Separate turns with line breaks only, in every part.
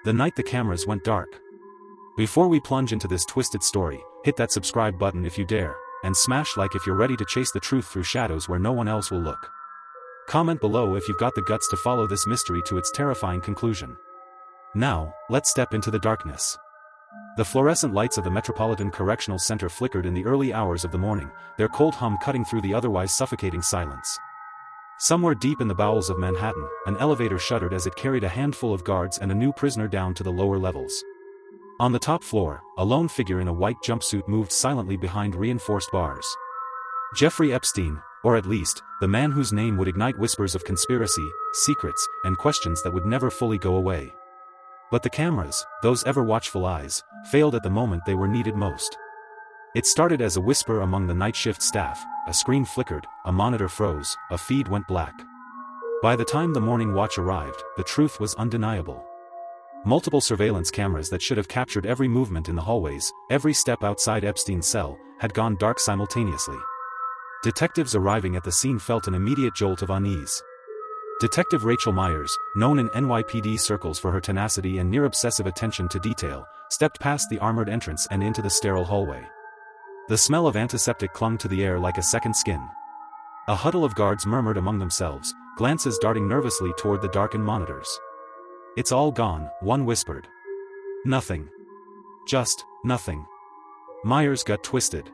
The night the cameras went dark. Before we plunge into this twisted story, hit that subscribe button if you dare, and smash like if you're ready to chase the truth through shadows where no one else will look. Comment below if you've got the guts to follow this mystery to its terrifying conclusion. Now, let's step into the darkness. The fluorescent lights of the Metropolitan Correctional Center flickered in the early hours of the morning, their cold hum cutting through the otherwise suffocating silence. Somewhere deep in the bowels of Manhattan, an elevator shuddered as it carried a handful of guards and a new prisoner down to the lower levels. On the top floor, a lone figure in a white jumpsuit moved silently behind reinforced bars. Jeffrey Epstein, or at least, the man whose name would ignite whispers of conspiracy, secrets, and questions that would never fully go away. But the cameras, those ever-watchful eyes, failed at the moment they were needed most. It started as a whisper among the night shift staff, a screen flickered, a monitor froze, a feed went black. By the time the morning watch arrived, the truth was undeniable. Multiple surveillance cameras that should have captured every movement in the hallways, every step outside Epstein's cell, had gone dark simultaneously. Detectives arriving at the scene felt an immediate jolt of unease. Detective Rachel Myers, known in NYPD circles for her tenacity and near-obsessive attention to detail, stepped past the armored entrance and into the sterile hallway. The smell of antiseptic clung to the air like a second skin. A huddle of guards murmured among themselves, glances darting nervously toward the darkened monitors. "It's all gone," one whispered. "Nothing. Just, nothing." Myers' gut twisted.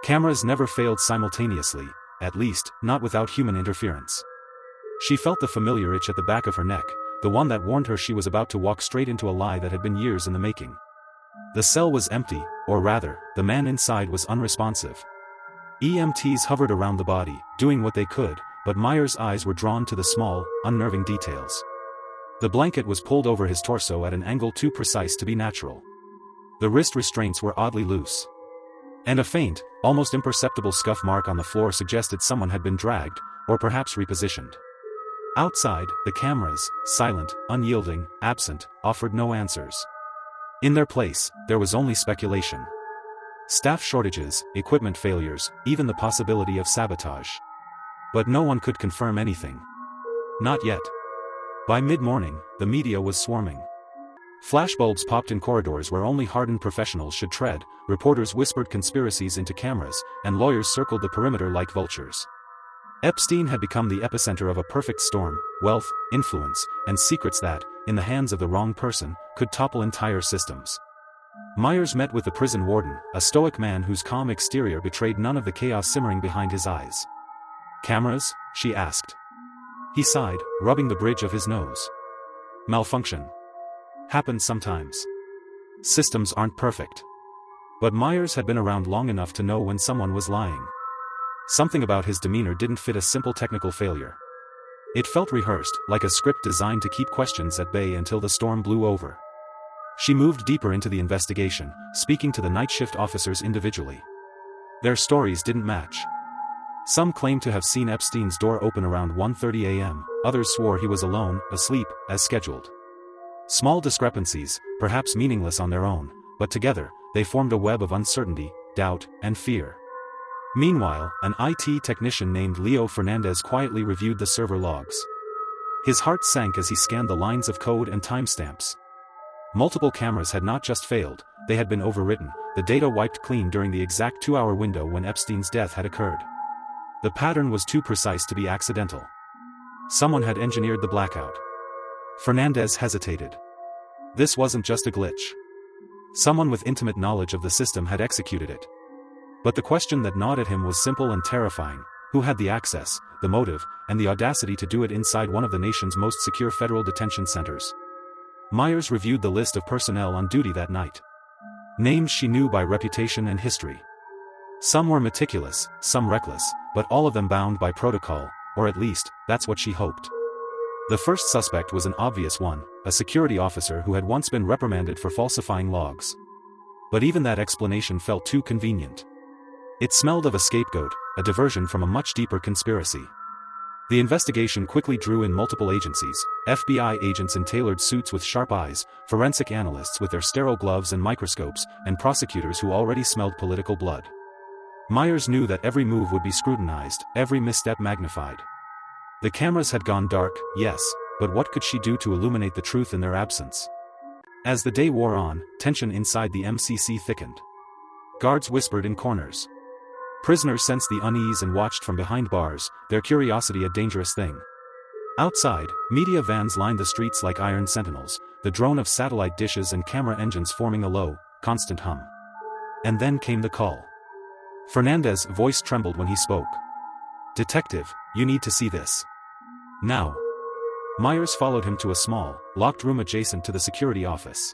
Cameras never failed simultaneously, at least, not without human interference. She felt the familiar itch at the back of her neck, the one that warned her she was about to walk straight into a lie that had been years in the making. The cell was empty, or rather, the man inside was unresponsive. EMTs hovered around the body, doing what they could, but Myers' eyes were drawn to the small, unnerving details. The blanket was pulled over his torso at an angle too precise to be natural. The wrist restraints were oddly loose. And a faint, almost imperceptible scuff mark on the floor suggested someone had been dragged, or perhaps repositioned. Outside, the cameras, silent, unyielding, absent, offered no answers. In their place, there was only speculation. Staff shortages, equipment failures, even the possibility of sabotage. But no one could confirm anything. Not yet. By mid-morning, the media was swarming. Flashbulbs popped in corridors where only hardened professionals should tread, reporters whispered conspiracies into cameras, and lawyers circled the perimeter like vultures. Epstein had become the epicenter of a perfect storm: wealth, influence, and secrets that, in the hands of the wrong person, could topple entire systems. Myers met with the prison warden, a stoic man whose calm exterior betrayed none of the chaos simmering behind his eyes. "Cameras?" she asked. He sighed, rubbing the bridge of his nose. "Malfunction. Happens sometimes. Systems aren't perfect." But Myers had been around long enough to know when someone was lying. Something about his demeanor didn't fit a simple technical failure. It felt rehearsed, like a script designed to keep questions at bay until the storm blew over. She moved deeper into the investigation, speaking to the night shift officers individually. Their stories didn't match. Some claimed to have seen Epstein's door open around 1:30 a.m., others swore he was alone, asleep, as scheduled. Small discrepancies, perhaps meaningless on their own, but together, they formed a web of uncertainty, doubt, and fear. Meanwhile, an IT technician named Leo Fernandez quietly reviewed the server logs. His heart sank as he scanned the lines of code and timestamps. Multiple cameras had not just failed, they had been overwritten, the data wiped clean during the exact 2-hour window when Epstein's death had occurred. The pattern was too precise to be accidental. Someone had engineered the blackout. Fernandez hesitated. This wasn't just a glitch. Someone with intimate knowledge of the system had executed it. But the question that gnawed at him was simple and terrifying: who had the access, the motive, and the audacity to do it inside one of the nation's most secure federal detention centers? Myers reviewed the list of personnel on duty that night. Names she knew by reputation and history. Some were meticulous, some reckless, but all of them bound by protocol, or at least, that's what she hoped. The first suspect was an obvious one, a security officer who had once been reprimanded for falsifying logs. But even that explanation felt too convenient. It smelled of a scapegoat, a diversion from a much deeper conspiracy. The investigation quickly drew in multiple agencies: FBI agents in tailored suits with sharp eyes, forensic analysts with their sterile gloves and microscopes, and prosecutors who already smelled political blood. Myers knew that every move would be scrutinized, every misstep magnified. The cameras had gone dark, yes, but what could she do to illuminate the truth in their absence? As the day wore on, tension inside the MCC thickened. Guards whispered in corners. Prisoners sensed the unease and watched from behind bars, their curiosity a dangerous thing. Outside, media vans lined the streets like iron sentinels, the drone of satellite dishes and camera engines forming a low, constant hum. And then came the call. Fernandez's voice trembled when he spoke. "Detective, you need to see this. Now." Myers followed him to a small, locked room adjacent to the security office.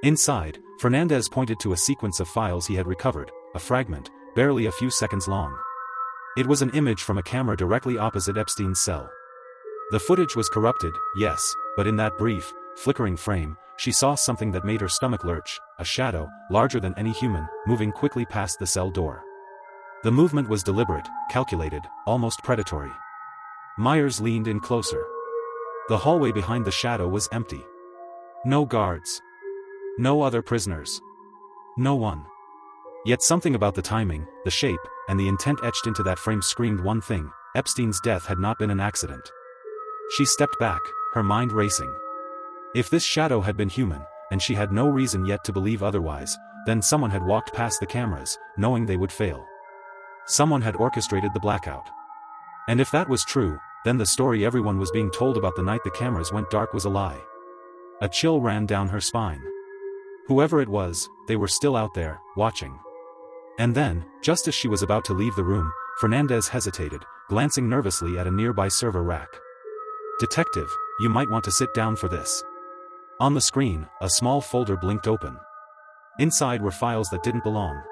Inside, Fernandez pointed to a sequence of files he had recovered, a fragment, barely a few seconds long. It was an image from a camera directly opposite Epstein's cell. The footage was corrupted, yes, but in that brief, flickering frame, she saw something that made her stomach lurch, a shadow, larger than any human, moving quickly past the cell door. The movement was deliberate, calculated, almost predatory. Myers leaned in closer. The hallway behind the shadow was empty. No guards. No other prisoners. No one. Yet something about the timing, the shape, and the intent etched into that frame screamed one thing: Epstein's death had not been an accident. She stepped back, her mind racing. If this shadow had been human, and she had no reason yet to believe otherwise, then someone had walked past the cameras, knowing they would fail. Someone had orchestrated the blackout. And if that was true, then the story everyone was being told about the night the cameras went dark was a lie. A chill ran down her spine. Whoever it was, they were still out there, watching. And then, just as she was about to leave the room, Fernandez hesitated, glancing nervously at a nearby server rack. "Detective, you might want to sit down for this." On the screen, a small folder blinked open. Inside were files that didn't belong.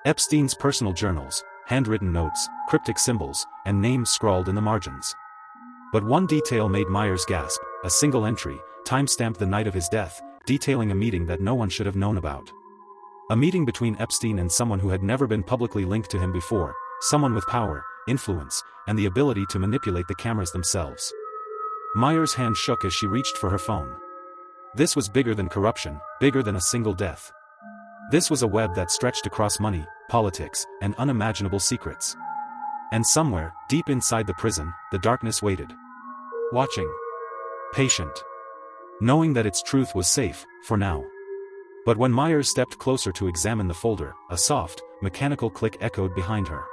Epstein's personal journals, handwritten notes, cryptic symbols, and names scrawled in the margins. But one detail made Myers gasp: a single entry, time-stamped the night of his death, detailing a meeting that no one should have known about. A meeting between Epstein and someone who had never been publicly linked to him before, someone with power, influence, and the ability to manipulate the cameras themselves. Myers' hand shook as she reached for her phone. This was bigger than corruption, bigger than a single death. This was a web that stretched across money, politics, and unimaginable secrets. And somewhere, deep inside the prison, the darkness waited. Watching. Patient. Knowing that its truth was safe, for now. But when Myers stepped closer to examine the folder, a soft, mechanical click echoed behind her.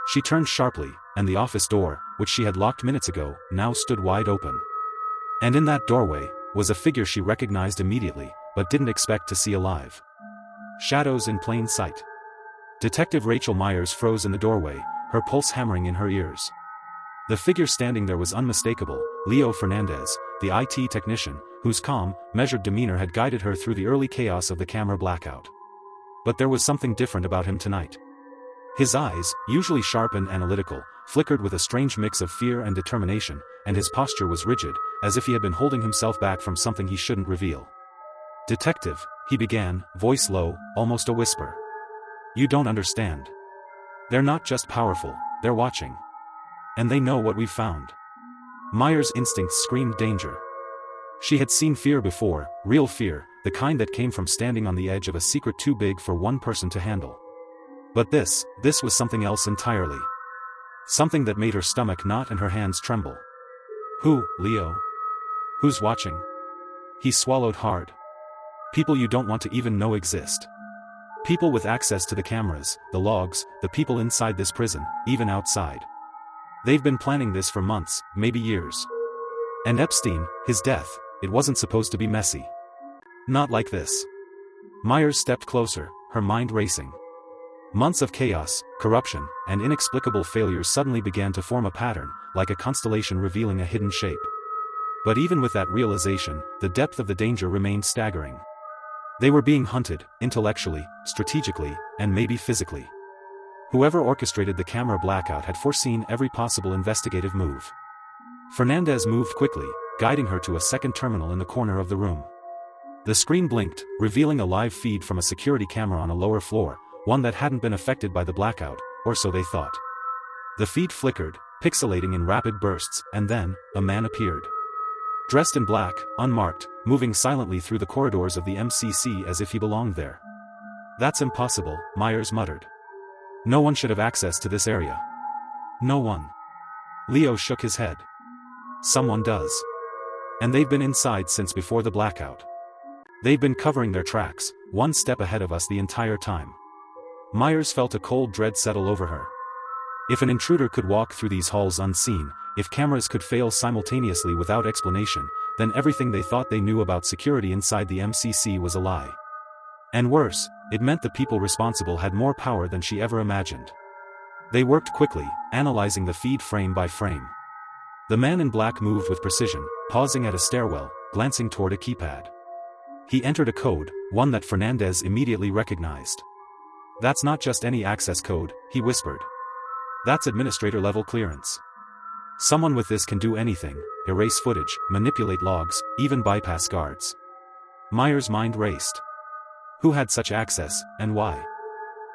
She turned sharply, and the office door, which she had locked minutes ago, now stood wide open. And in that doorway, was a figure she recognized immediately, but didn't expect to see alive. Shadows in plain sight. Detective Rachel Myers froze in the doorway, her pulse hammering in her ears. The figure standing there was unmistakable: Leo Fernandez, the IT technician, whose calm, measured demeanor had guided her through the early chaos of the camera blackout. But there was something different about him tonight. His eyes, usually sharp and analytical, flickered with a strange mix of fear and determination, and his posture was rigid, as if he had been holding himself back from something he shouldn't reveal. "Detective," he began, voice low, almost a whisper. "You don't understand. They're not just powerful, they're watching. And they know what we've found." Myers' instincts screamed danger. She had seen fear before, real fear, the kind that came from standing on the edge of a secret too big for one person to handle. But this was something else entirely. Something that made her stomach knot and her hands tremble. "Who, Leo? Who's watching?" He swallowed hard. "People you don't want to even know exist. People with access to the cameras, the logs, the people inside this prison, even outside. They've been planning this for months, maybe years. And Epstein, his death, it wasn't supposed to be messy. Not like this." Myers stepped closer, her mind racing. Months of chaos, corruption, and inexplicable failures suddenly began to form a pattern, like a constellation revealing a hidden shape. But even with that realization, the depth of the danger remained staggering. They were being hunted, intellectually, strategically, and maybe physically. Whoever orchestrated the camera blackout had foreseen every possible investigative move. Fernandez moved quickly, guiding her to a second terminal in the corner of the room. The screen blinked, revealing a live feed from a security camera on a lower floor, one that hadn't been affected by the blackout, or so they thought. The feed flickered, pixelating in rapid bursts, and then, a man appeared. Dressed in black, unmarked, moving silently through the corridors of the MCC as if he belonged there. "That's impossible," Myers muttered. "No one should have access to this area." "No one." Leo shook his head. "Someone does. And they've been inside since before the blackout." They've been covering their tracks, one step ahead of us the entire time. Myers felt a cold dread settle over her. If an intruder could walk through these halls unseen, if cameras could fail simultaneously without explanation, then everything they thought they knew about security inside the MCC was a lie. And worse, it meant the people responsible had more power than she ever imagined. They worked quickly, analyzing the feed frame by frame. The man in black moved with precision, pausing at a stairwell, glancing toward a keypad. He entered a code, one that Fernandez immediately recognized. "That's not just any access code," he whispered. "That's administrator-level clearance. Someone with this can do anything: erase footage, manipulate logs, even bypass guards." Myers' mind raced. Who had such access, and why?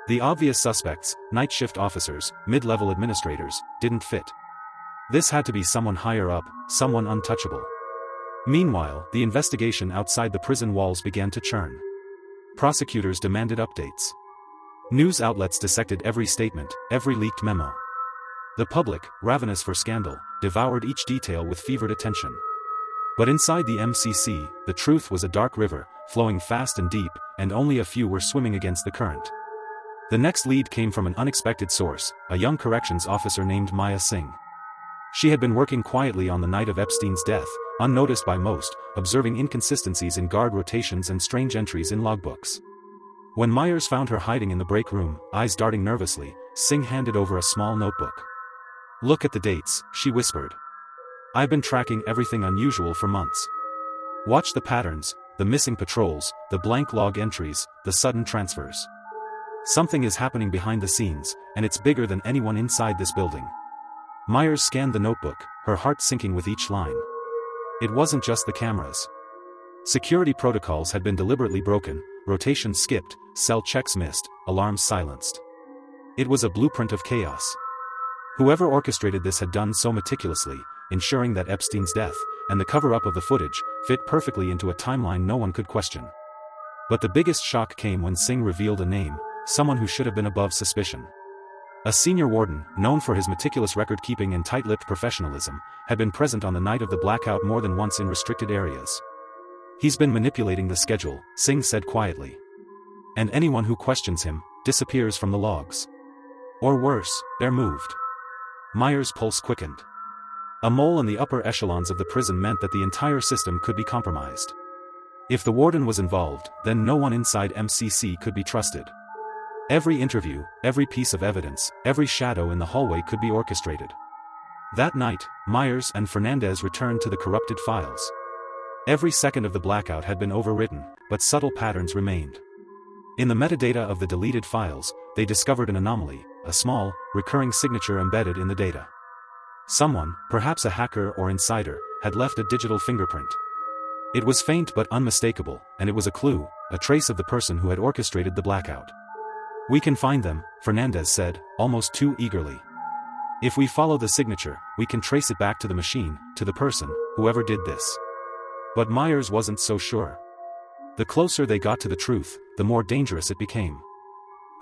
The obvious suspects, night shift officers, mid-level administrators, didn't fit. This had to be someone higher up, someone untouchable. Meanwhile, the investigation outside the prison walls began to churn. Prosecutors demanded updates. News outlets dissected every statement, every leaked memo. The public, ravenous for scandal, devoured each detail with fevered attention. But inside the MCC, the truth was a dark river, flowing fast and deep, and only a few were swimming against the current. The next lead came from an unexpected source, a young corrections officer named Maya Singh. She had been working quietly on the night of Epstein's death, unnoticed by most, observing inconsistencies in guard rotations and strange entries in logbooks. When Myers found her hiding in the break room, eyes darting nervously, Singh handed over a small notebook. "Look at the dates," she whispered. "I've been tracking everything unusual for months. Watch the patterns, the missing patrols, the blank log entries, the sudden transfers. Something is happening behind the scenes, and it's bigger than anyone inside this building." Myers scanned the notebook, her heart sinking with each line. It wasn't just the cameras. Security protocols had been deliberately broken, rotations skipped, cell checks missed, alarms silenced. It was a blueprint of chaos. Whoever orchestrated this had done so meticulously, ensuring that Epstein's death, and the cover-up of the footage, fit perfectly into a timeline no one could question. But the biggest shock came when Singh revealed a name, someone who should have been above suspicion. A senior warden, known for his meticulous record-keeping and tight-lipped professionalism, had been present on the night of the blackout more than once in restricted areas. "He's been manipulating the schedule," Singh said quietly. "And anyone who questions him, disappears from the logs. Or worse, they're moved." Myers' pulse quickened. A mole in the upper echelons of the prison meant that the entire system could be compromised. If the warden was involved, then no one inside MCC could be trusted. Every interview, every piece of evidence, every shadow in the hallway could be orchestrated. That night, Myers and Fernandez returned to the corrupted files. Every second of the blackout had been overwritten, but subtle patterns remained. In the metadata of the deleted files, they discovered an anomaly, a small, recurring signature embedded in the data. Someone, perhaps a hacker or insider, had left a digital fingerprint. It was faint but unmistakable, and it was a clue, a trace of the person who had orchestrated the blackout. "We can find them," Fernandez said, almost too eagerly. "If we follow the signature, we can trace it back to the machine, to the person, whoever did this." But Myers wasn't so sure. The closer they got to the truth, the more dangerous it became.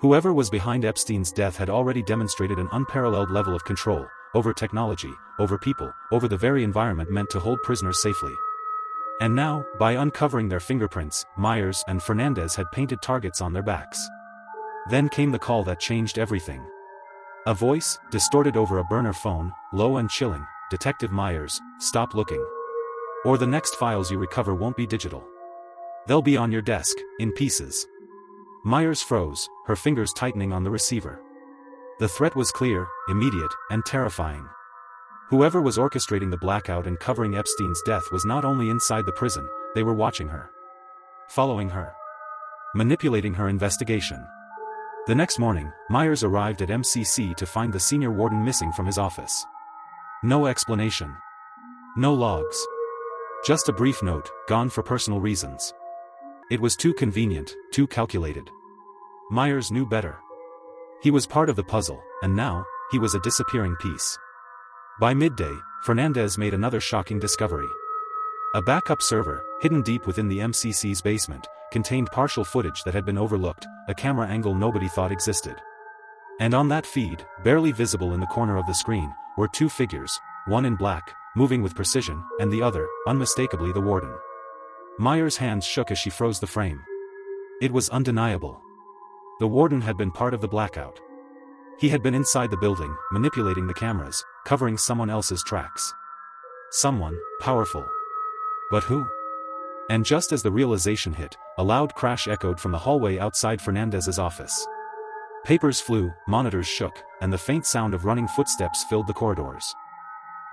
Whoever was behind Epstein's death had already demonstrated an unparalleled level of control, over technology, over people, over the very environment meant to hold prisoners safely. And now, by uncovering their fingerprints, Myers and Fernandez had painted targets on their backs. Then came the call that changed everything. A voice, distorted over a burner phone, low and chilling: "Detective Myers, stop looking. Or the next files you recover won't be digital. They'll be on your desk, in pieces." Myers froze, her fingers tightening on the receiver. The threat was clear, immediate, and terrifying. Whoever was orchestrating the blackout and covering Epstein's death was not only inside the prison, they were watching her. Following her. Manipulating her investigation. The next morning, Myers arrived at MCC to find the senior warden missing from his office. No explanation. No logs. Just a brief note, "Gone for personal reasons." It was too convenient, too calculated. Myers knew better. He was part of the puzzle, and now, he was a disappearing piece. By midday, Fernandez made another shocking discovery. A backup server, hidden deep within the MCC's basement, contained partial footage that had been overlooked, a camera angle nobody thought existed. And on that feed, barely visible in the corner of the screen, were two figures, one in black, moving with precision, and the other, unmistakably the warden. Myers' hands shook as she froze the frame. It was undeniable. The warden had been part of the blackout. He had been inside the building, manipulating the cameras, covering someone else's tracks. Someone, powerful. But who? And just as the realization hit, a loud crash echoed from the hallway outside Fernandez's office. Papers flew, monitors shook, and the faint sound of running footsteps filled the corridors.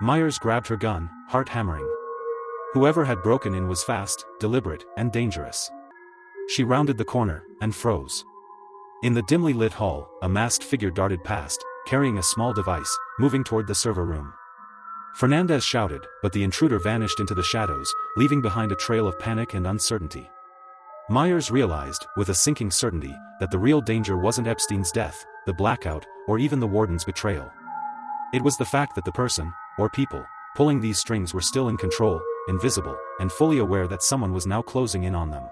Myers grabbed her gun, heart hammering. Whoever had broken in was fast, deliberate, and dangerous. She rounded the corner, and froze. In the dimly lit hall, a masked figure darted past, carrying a small device, moving toward the server room. Fernandez shouted, but the intruder vanished into the shadows, leaving behind a trail of panic and uncertainty. Myers realized, with a sinking certainty, that the real danger wasn't Epstein's death, the blackout, or even the warden's betrayal. It was the fact that the person, or people, pulling these strings were still in control, invisible, and fully aware that someone was now closing in on them.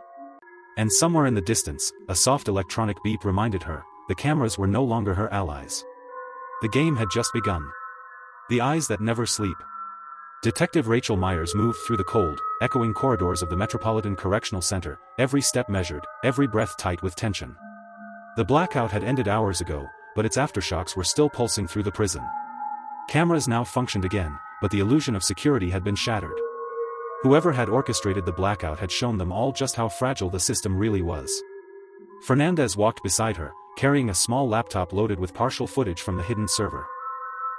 And somewhere in the distance, a soft electronic beep reminded her, the cameras were no longer her allies. The game had just begun. The eyes that never sleep. Detective Rachel Myers moved through the cold, echoing corridors of the Metropolitan Correctional Center, every step measured, every breath tight with tension. The blackout had ended hours ago, but its aftershocks were still pulsing through the prison. Cameras now functioned again, but the illusion of security had been shattered. Whoever had orchestrated the blackout had shown them all just how fragile the system really was. Fernandez walked beside her, carrying a small laptop loaded with partial footage from the hidden server.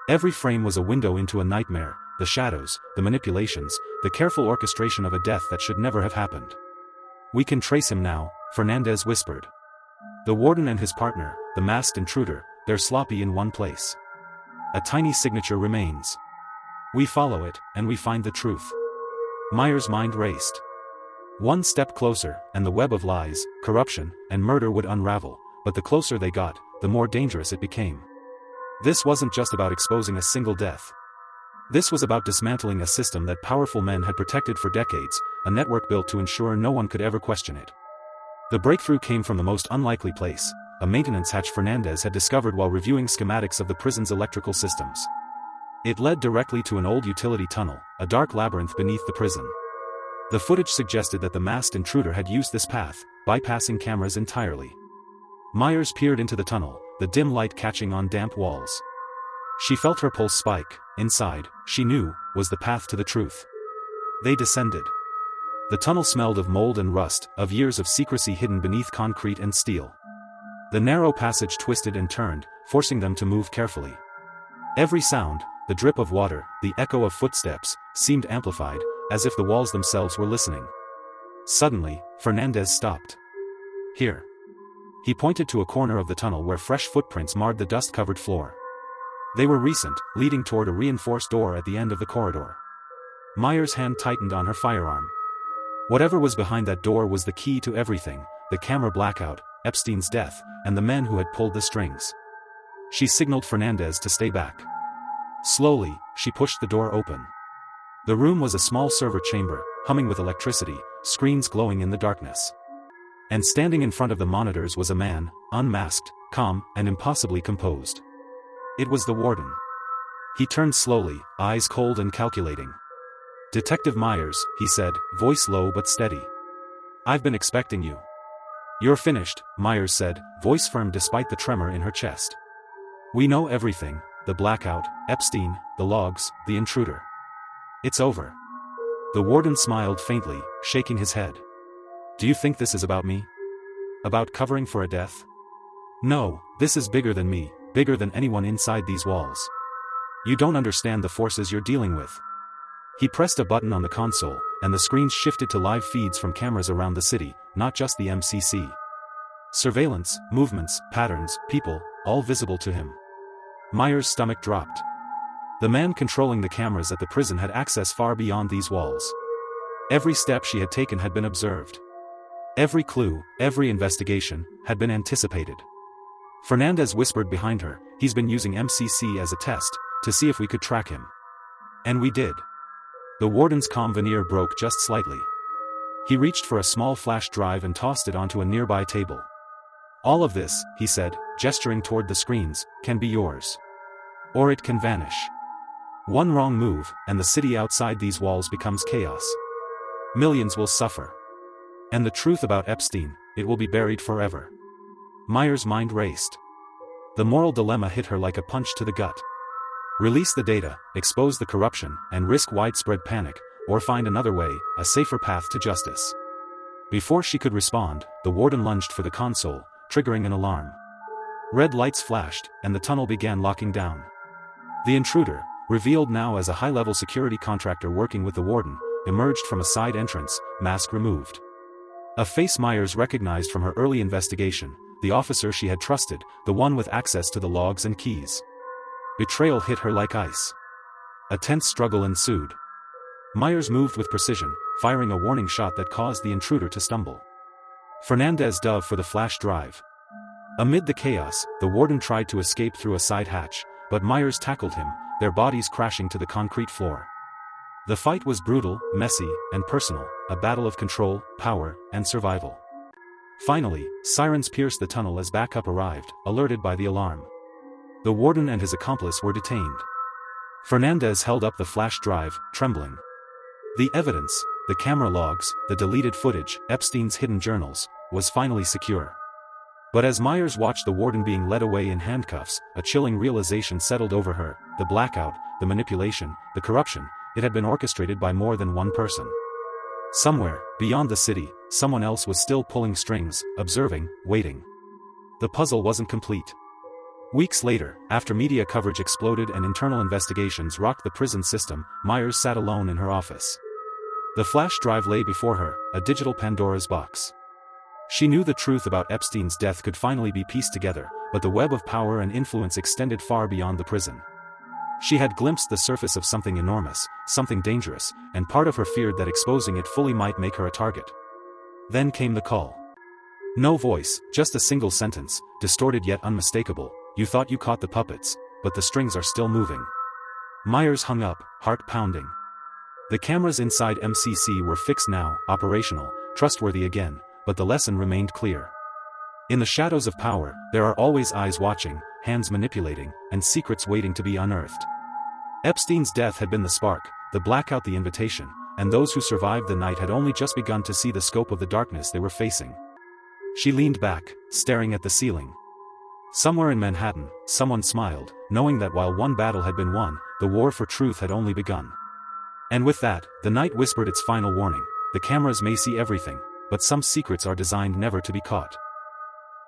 Every frame was a window into a nightmare, the shadows, the manipulations, the careful orchestration of a death that should never have happened. "We can trace him now," Fernandez whispered. "The warden and his partner, the masked intruder, they're sloppy in one place. A tiny signature remains. We follow it, and we find the truth." Myers' mind raced. One step closer, and the web of lies, corruption, and murder would unravel, but the closer they got, the more dangerous it became. This wasn't just about exposing a single death. This was about dismantling a system that powerful men had protected for decades, a network built to ensure no one could ever question it. The breakthrough came from the most unlikely place, a maintenance hatch Fernandez had discovered while reviewing schematics of the prison's electrical systems. It led directly to an old utility tunnel, a dark labyrinth beneath the prison. The footage suggested that the masked intruder had used this path, bypassing cameras entirely. Myers peered into the tunnel, the dim light catching on damp walls. She felt her pulse spike. Inside, she knew, was the path to the truth. They descended. The tunnel smelled of mold and rust, of years of secrecy hidden beneath concrete and steel. The narrow passage twisted and turned, forcing them to move carefully. Every sound, the drip of water, the echo of footsteps, seemed amplified, as if the walls themselves were listening. Suddenly, Fernandez stopped. "Here." He pointed to a corner of the tunnel where fresh footprints marred the dust-covered floor. They were recent, leading toward a reinforced door at the end of the corridor. Myers' hand tightened on her firearm. Whatever was behind that door was the key to everything, the camera blackout, Epstein's death, and the men who had pulled the strings. She signaled Fernandez to stay back. Slowly, she pushed the door open. The room was a small server chamber, humming with electricity, screens glowing in the darkness. And standing in front of the monitors was a man, unmasked, calm, and impossibly composed. It was the warden. He turned slowly, eyes cold and calculating. "Detective Myers," he said, voice low but steady. "I've been expecting you." "You're finished," Myers said, voice firm despite the tremor in her chest. "We know everything, the blackout, Epstein, the logs, the intruder. It's over." The warden smiled faintly, shaking his head. "Do you think this is about me? About covering for a death? No, this is bigger than me, bigger than anyone inside these walls. You don't understand the forces you're dealing with." He pressed a button on the console, and the screens shifted to live feeds from cameras around the city, not just the MCC. Surveillance, movements, patterns, people, all visible to him. Myers' stomach dropped. The man controlling the cameras at the prison had access far beyond these walls. Every step she had taken had been observed. Every clue, every investigation, had been anticipated. Fernandez whispered behind her, "He's been using MCC as a test, to see if we could track him. And we did." The warden's calm veneer broke just slightly. He reached for a small flash drive and tossed it onto a nearby table. "All of this," he said, gesturing toward the screens, "can be yours. Or it can vanish. One wrong move, and the city outside these walls becomes chaos. Millions will suffer. And the truth about Epstein, it will be buried forever. Meyer's mind raced. The moral dilemma hit her like a punch to the gut. Release the data, expose the corruption, and risk widespread panic, or find another way, a safer path to justice. Before she could respond, the warden lunged for the console, triggering an alarm. Red lights flashed, and the tunnel began locking down. The intruder, revealed now as a high-level security contractor working with the warden, emerged from a side entrance, mask removed. A face Myers recognized from her early investigation, the officer she had trusted, the one with access to the logs and keys. Betrayal hit her like ice. A tense struggle ensued. Myers moved with precision, firing a warning shot that caused the intruder to stumble. Fernandez dove for the flash drive. Amid the chaos, the warden tried to escape through a side hatch, but Myers tackled him, their bodies crashing to the concrete floor. The fight was brutal, messy, and personal, a battle of control, power, and survival. Finally, sirens pierced the tunnel as backup arrived, alerted by the alarm. The warden and his accomplice were detained. Fernandez held up the flash drive, trembling. The evidence, the camera logs, the deleted footage, Epstein's hidden journals, was finally secure. But as Myers watched the warden being led away in handcuffs, a chilling realization settled over her: the blackout, the manipulation, the corruption, it had been orchestrated by more than one person. Somewhere, beyond the city, someone else was still pulling strings, observing, waiting. The puzzle wasn't complete. Weeks later, after media coverage exploded and internal investigations rocked the prison system, Myers sat alone in her office. The flash drive lay before her, a digital Pandora's box. She knew the truth about Epstein's death could finally be pieced together, but the web of power and influence extended far beyond the prison. She had glimpsed the surface of something enormous, something dangerous, and part of her feared that exposing it fully might make her a target. Then came the call. No voice, just a single sentence, distorted yet unmistakable: "You thought you caught the puppets, but the strings are still moving." Myers hung up, heart pounding. The cameras inside MCC were fixed now, operational, trustworthy again, but the lesson remained clear. In the shadows of power, there are always eyes watching, hands manipulating, and secrets waiting to be unearthed. Epstein's death had been the spark, the blackout the invitation, and those who survived the night had only just begun to see the scope of the darkness they were facing. She leaned back, staring at the ceiling. Somewhere in Manhattan, someone smiled, knowing that while one battle had been won, the war for truth had only begun. And with that, the night whispered its final warning: the cameras may see everything, but some secrets are designed never to be caught.